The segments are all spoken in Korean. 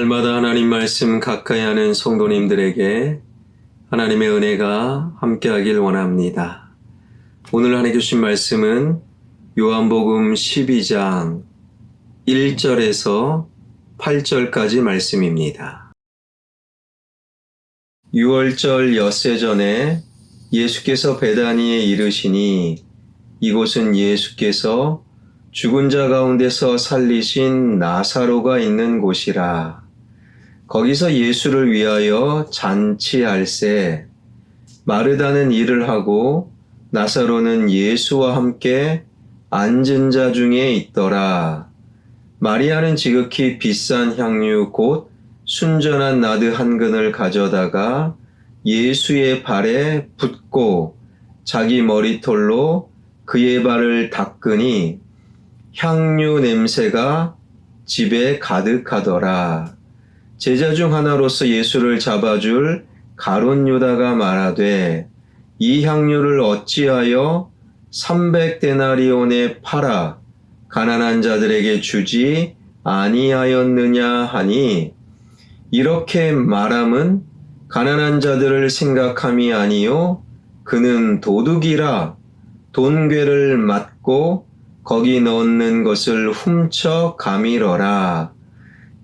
날마다 하나님 말씀 가까이 하는 성도님들에게 하나님의 은혜가 함께하길 원합니다. 오늘 하나님 주신 말씀은 요한복음 12장 1절에서 8절까지 말씀입니다. 6월절 엿새 전에 예수께서 베다니에 이르시니 이곳은 예수께서 죽은 자 가운데서 살리신 나사로가 있는 곳이라. 거기서 예수를 위하여 잔치할세 마르다는 일을 하고 나사로는 예수와 함께 앉은 자 중에 있더라. 마리아는 지극히 비싼 향유 곧 순전한 나드 한 근을 가져다가 예수의 발에 붓고 자기 머리털로 그의 발을 닦으니 향유 냄새가 집에 가득하더라. 제자 중 하나로서 예수를 잡아줄 가룟 유다가 말하되 이 향유를 어찌하여 300데나리온에 팔아 가난한 자들에게 주지 아니하였느냐 하니 이렇게 말함은 가난한 자들을 생각함이 아니요 그는 도둑이라 돈괴를 맞고 거기 넣는 것을 훔쳐 가밀어라.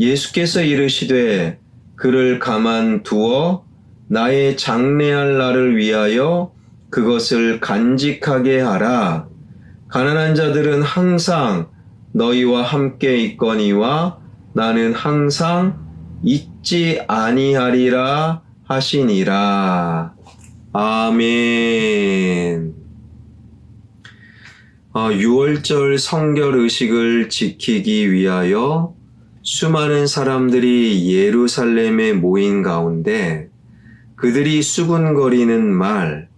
예수께서 이르시되 그를 가만 두어 나의 장례할 날을 위하여 그것을 간직하게 하라. 가난한 자들은 항상 너희와 함께 있거니와 나는 항상 있지 아니하리라 하시니라. 아멘. 6월절 성결 의식을 지키기 위하여 수많은 사람들이 예루살렘에 모인 가운데 그들이 수군거리는 말,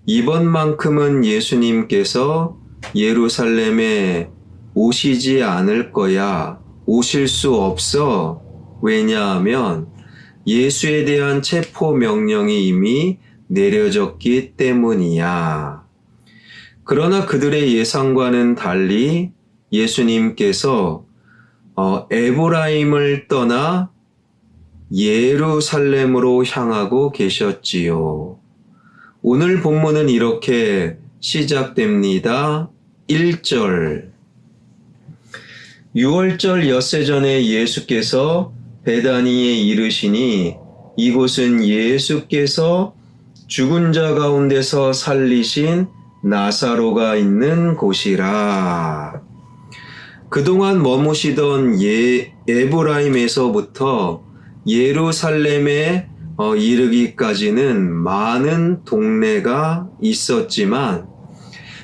이번만큼은 예수님께서 예루살렘에 오시지 않을 거야, 오실 수 없어. 왜냐하면 예수에 대한 체포 명령이 이미 내려졌기 때문이야. 그러나 그들의 예상과는 달리 예수님께서 에브라임을 떠나 예루살렘으로 향하고 계셨지요. 오늘 본문은 이렇게 시작됩니다. 1절 6월절 엿새 전에 예수께서 베다니에 이르시니 이곳은 예수께서 죽은 자 가운데서 살리신 나사로가 있는 곳이라. 그동안 머무시던 에브라임에서부터 예루살렘에 이르기까지는 많은 동네가 있었지만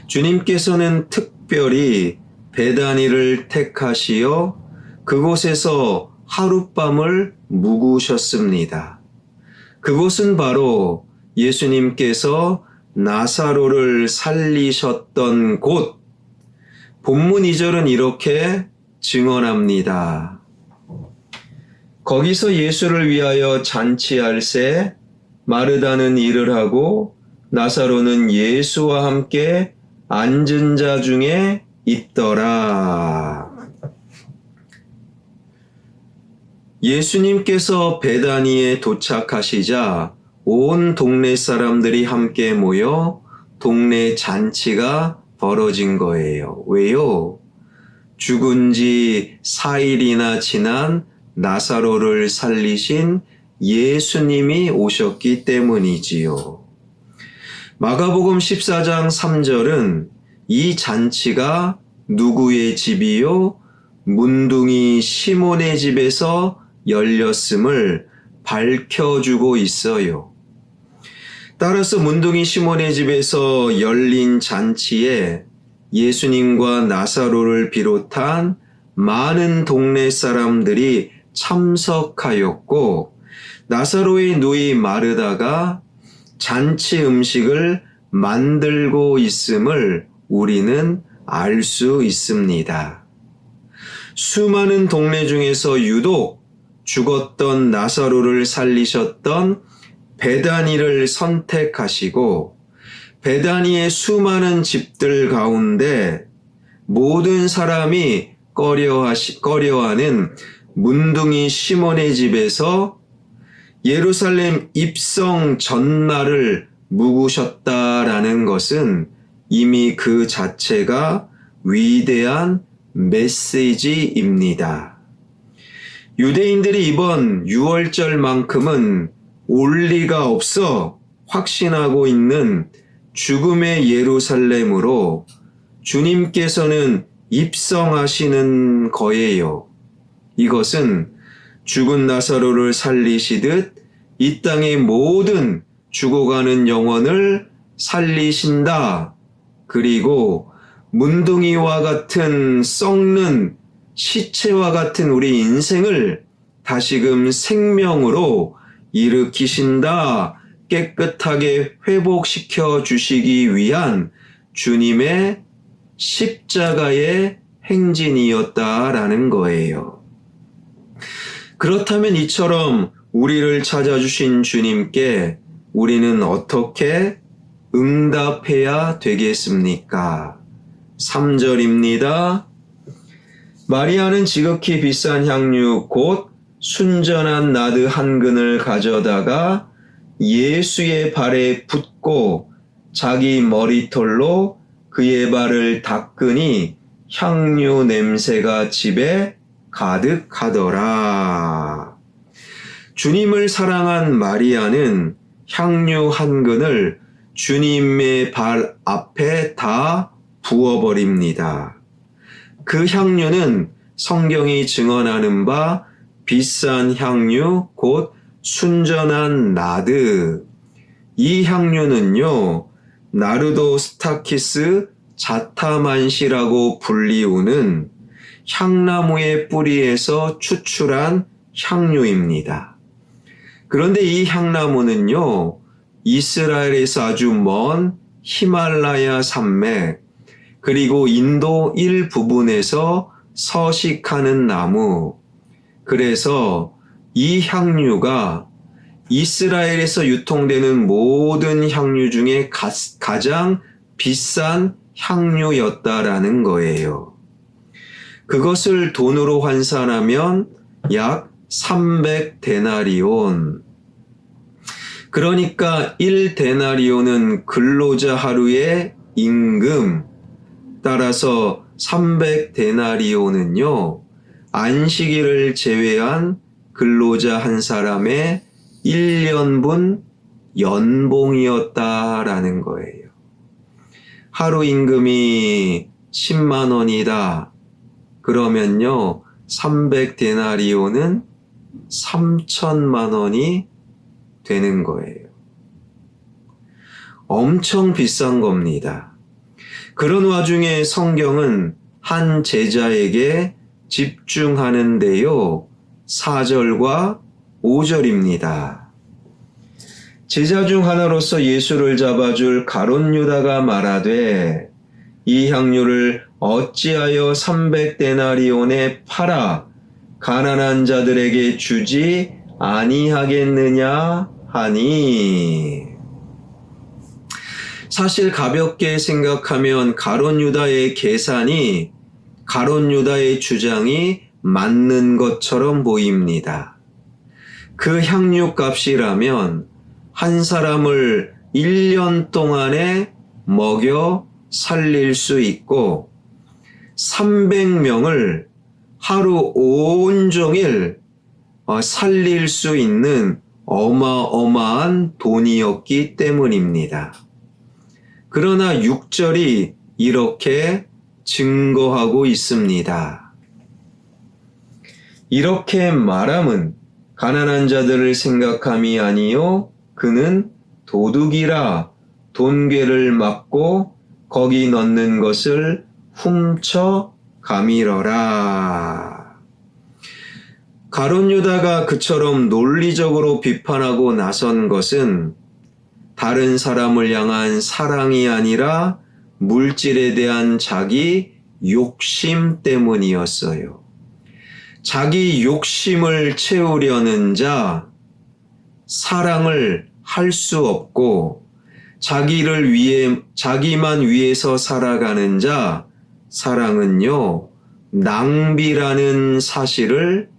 주님께서는 특별히 베다니를 택하시어 그곳에서 하룻밤을 묵으셨습니다. 그곳은 바로 예수님께서 나사로를 살리셨던 곳. 본문 2절은 이렇게 증언합니다. 거기서 예수를 위하여 잔치할세 마르다는 일을 하고 나사로는 예수와 함께 앉은 자 중에 있더라. 예수님께서 베다니에 도착하시자 온 동네 사람들이 함께 모여 동네 잔치가 벌어진 거예요. 왜요? 죽은 지 4일이나 지난 나사로를 살리신 예수님이 오셨기 때문이지요. 마가복음 14장 3절은 이 잔치가 누구의 집이요? 문둥이 시몬의 집에서 열렸음을 밝혀주고 있어요. 따라서 문둥이 시몬의 집에서 열린 잔치에 예수님과 나사로를 비롯한 많은 동네 사람들이 참석하였고 나사로의 누이 마르다가 잔치 음식을 만들고 있음을 우리는 알 수 있습니다. 수많은 동네 중에서 유독 죽었던 나사로를 살리셨던 베다니를 선택하시고 베다니의 수많은 집들 가운데 모든 사람이 꺼려하는 문둥이 시몬의 집에서 예루살렘 입성 전날을 묵으셨다라는 것은 이미 그 자체가 위대한 메시지입니다. 유대인들이 이번 유월절만큼은 올 리가 없어 확신하고 있는 죽음의 예루살렘으로 주님께서는 입성하시는 거예요. 이것은 죽은 나사로를 살리시듯 이 땅의 모든 죽어가는 영혼을 살리신다. 그리고 문둥이와 같은 썩는 시체와 같은 우리 인생을 다시금 생명으로 일으키신다. 깨끗하게 회복시켜 주시기 위한 주님의 십자가의 행진이었다라는 거예요. 그렇다면 이처럼 우리를 찾아주신 주님께 우리는 어떻게 응답해야 되겠습니까? 3절입니다. 마리아는 지극히 비싼 향유 곧 순전한 나드 한 근을 가져다가 예수의 발에 붓고 자기 머리털로 그의 발을 닦으니 향유 냄새가 집에 가득하더라. 주님을 사랑한 마리아는 향유 한 근을 주님의 발 앞에 다 부어버립니다. 그 향유는 성경이 증언하는 바 비싼 향유 곧 순전한 나드. 이 향유는요, 나르도 스타키스 자타만시라고 불리우는 향나무의 뿌리에서 추출한 향유입니다. 그런데 이 향나무는요, 이스라엘에서 아주 먼 히말라야 산맥, 그리고 인도 일부분에서 서식하는 나무. 그래서 이 향유가 이스라엘에서 유통되는 모든 향유 중에 가장 비싼 향유였다라는 거예요. 그것을 돈으로 환산하면 약 300데나리온. 그러니까 1데나리온은 근로자 하루의 임금. 따라서 300데나리온은요, 안식일을 제외한 근로자 한 사람의 1년분 연봉이었다라는 거예요. 하루 임금이 10만 원이다. 그러면요, 300데나리온은 3천만 원이 되는 거예요. 엄청 비싼 겁니다. 그런 와중에 성경은 한 제자에게 집중하는데요. 4절과 5절입니다. 제자 중 하나로서 예수를 잡아줄 가룟 유다가 말하되 이 향유를 어찌하여 300데나리온에 팔아 가난한 자들에게 주지 아니하겠느냐 하니. 사실 가볍게 생각하면 가룟 유다의 계산이 가룟 유다의 주장이 맞는 것처럼 보입니다. 그 향유 값이라면 한 사람을 1년 동안에 먹여 살릴 수 있고 300명을 하루 온종일 살릴 수 있는 어마어마한 돈이었기 때문입니다. 그러나 6절이 이렇게 증거하고 있습니다. 이렇게 말함은 가난한 자들을 생각함이 아니요 그는 도둑이라 돈괴를 막고 거기 넣는 것을 훔쳐 가밀어라. 가룟 유다가 그처럼 논리적으로 비판하고 나선 것은 다른 사람을 향한 사랑이 아니라 물질에 대한 자기 욕심 때문이었어요. 자기 욕심을 채우려는 자, 사랑을 할 수 없고 자기만 위해서 살아가는 자, 사랑은요, 낭비라는 사실을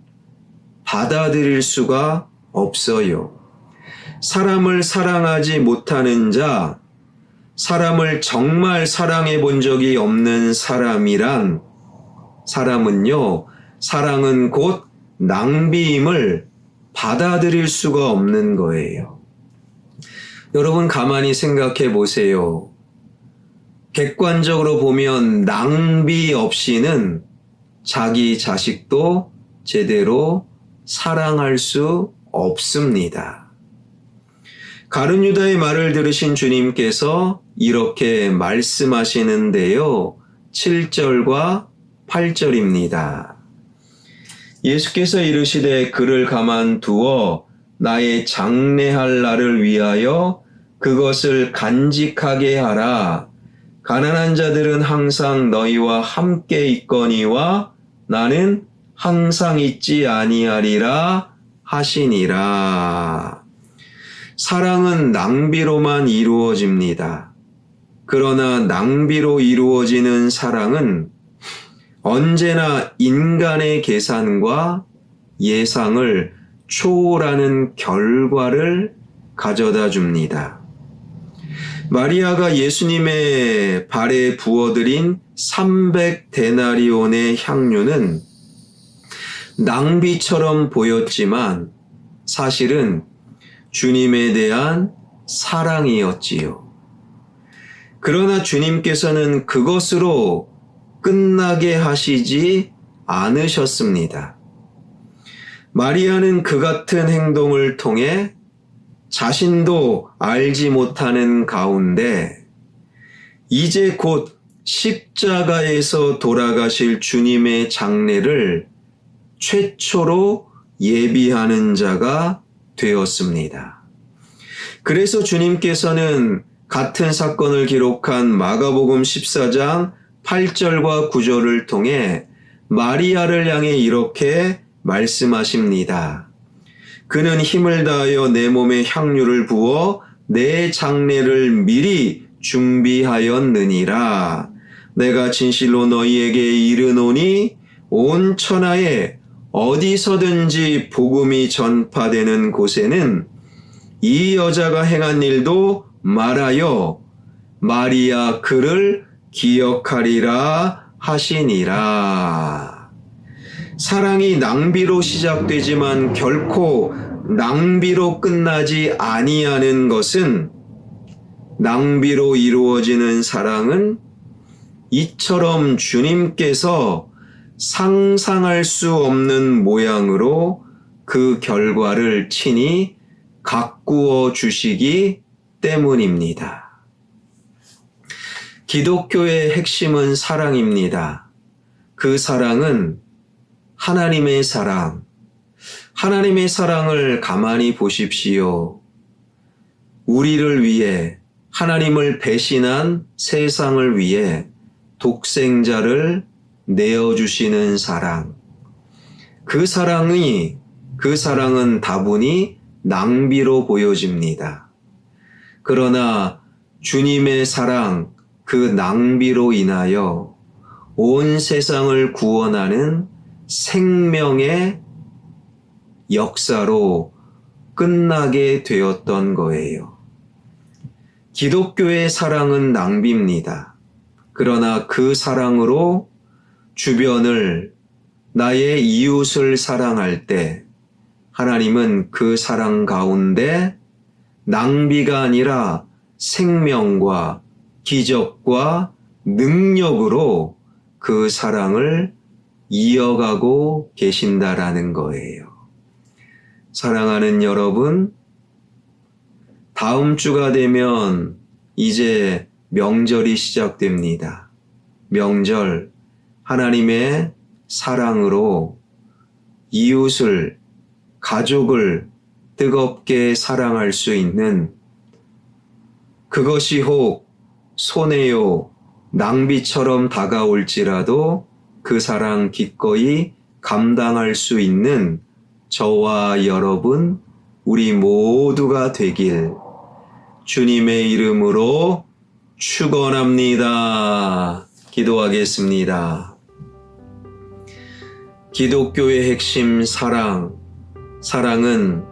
받아들일 수가 없어요. 사람을 사랑하지 못하는 자, 사람을 정말 사랑해 본 적이 없는 사람이란 사람은요, 사랑은 곧 낭비임을 받아들일 수가 없는 거예요. 여러분 가만히 생각해 보세요. 객관적으로 보면 낭비 없이는 자기 자식도 제대로 사랑할 수 없습니다. 가룟 유다의 말을 들으신 주님께서 이렇게 말씀하시는데요. 7절과 8절입니다. 예수께서 이르시되 그를 가만두어 나의 장례할 날을 위하여 그것을 간직하게 하라. 가난한 자들은 항상 너희와 함께 있거니와 나는 항상 있지 아니하리라 하시니라. 사랑은 낭비로만 이루어집니다. 그러나 낭비로 이루어지는 사랑은 언제나 인간의 계산과 예상을 초월하는 결과를 가져다 줍니다. 마리아가 예수님의 발에 부어드린 300데나리온의 향유는 낭비처럼 보였지만 사실은 주님에 대한 사랑이었지요. 그러나 주님께서는 그것으로 끝나게 하시지 않으셨습니다. 마리아는 그 같은 행동을 통해 자신도 알지 못하는 가운데 이제 곧 십자가에서 돌아가실 주님의 장례를 최초로 예비하는 자가 되었습니다. 그래서 주님께서는 같은 사건을 기록한 마가복음 14장 8절과 9절을 통해 마리아를 향해 이렇게 말씀하십니다. 그는 힘을 다하여 내 몸에 향유를 부어 내 장례를 미리 준비하였느니라. 내가 진실로 너희에게 이르노니 온 천하에 어디서든지 복음이 전파되는 곳에는 이 여자가 행한 일도 말하여 마리아 그를 기억하리라 하시니라. 사랑이 낭비로 시작되지만 결코 낭비로 끝나지 아니하는 것은 낭비로 이루어지는 사랑은 이처럼 주님께서 상상할 수 없는 모양으로 그 결과를 친히 가꾸어 주시기 때문입니다. 기독교의 핵심은 사랑입니다. 그 사랑은 하나님의 사랑, 하나님의 사랑을 가만히 보십시오. 우리를 위해 하나님을 배신한 세상을 위해 독생자를 내어주시는 사랑. 그 사랑은 다분히 낭비로 보여집니다. 그러나 주님의 사랑, 그 낭비로 인하여 온 세상을 구원하는 생명의 역사로 끝나게 되었던 거예요. 기독교의 사랑은 낭비입니다. 그러나 그 사랑으로 주변을, 나의 이웃을 사랑할 때 하나님은 그 사랑 가운데 낭비가 아니라 생명과 기적과 능력으로 그 사랑을 이어가고 계신다라는 거예요. 사랑하는 여러분, 다음 주가 되면 이제 명절이 시작됩니다. 명절, 하나님의 사랑으로 이웃을, 가족을 뜨겁게 사랑할 수 있는, 그것이 혹 손해요, 낭비처럼 다가올지라도 그 사랑 기꺼이 감당할 수 있는 저와 여러분, 우리 모두가 되길 주님의 이름으로 축원합니다. 기도하겠습니다. 기독교의 핵심 사랑, 사랑은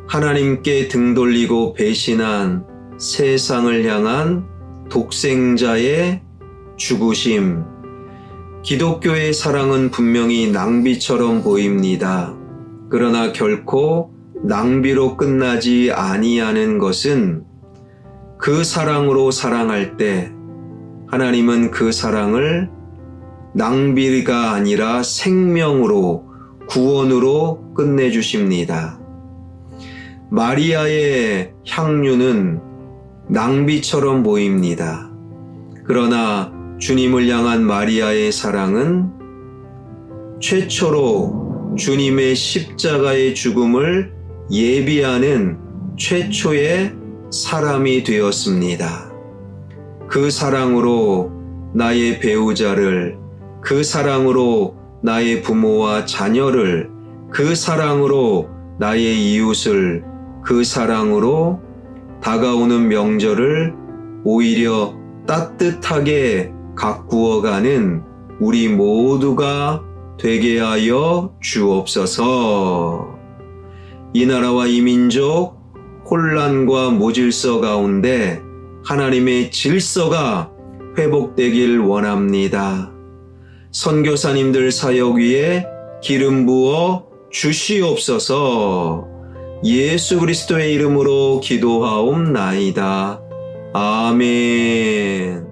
하나님께 등 돌리고 배신한 세상을 향한 독생자의 죽으심. 기독교의 사랑은 분명히 낭비처럼 보입니다. 그러나 결코 낭비로 끝나지 아니하는 것은 그 사랑으로 사랑할 때 하나님은 그 사랑을 낭비가 아니라 생명으로, 구원으로 끝내주십니다. 마리아의 향유는 낭비처럼 보입니다. 그러나 주님을 향한 마리아의 사랑은 최초로 주님의 십자가의 죽음을 예비하는 최초의 사람이 되었습니다. 그 사랑으로 나의 배우자를, 그 사랑으로 나의 부모와 자녀를, 그 사랑으로 나의 이웃을, 그 사랑으로 다가오는 명절을 오히려 따뜻하게 가꾸어가는 우리 모두가 되게 하여 주옵소서. 이 나라와 이 민족 혼란과 무질서 가운데 하나님의 질서가 회복되길 원합니다. 선교사님들 사역 위에 기름 부어 주시옵소서. 예수 그리스도의 이름으로 기도하옵나이다. 아멘.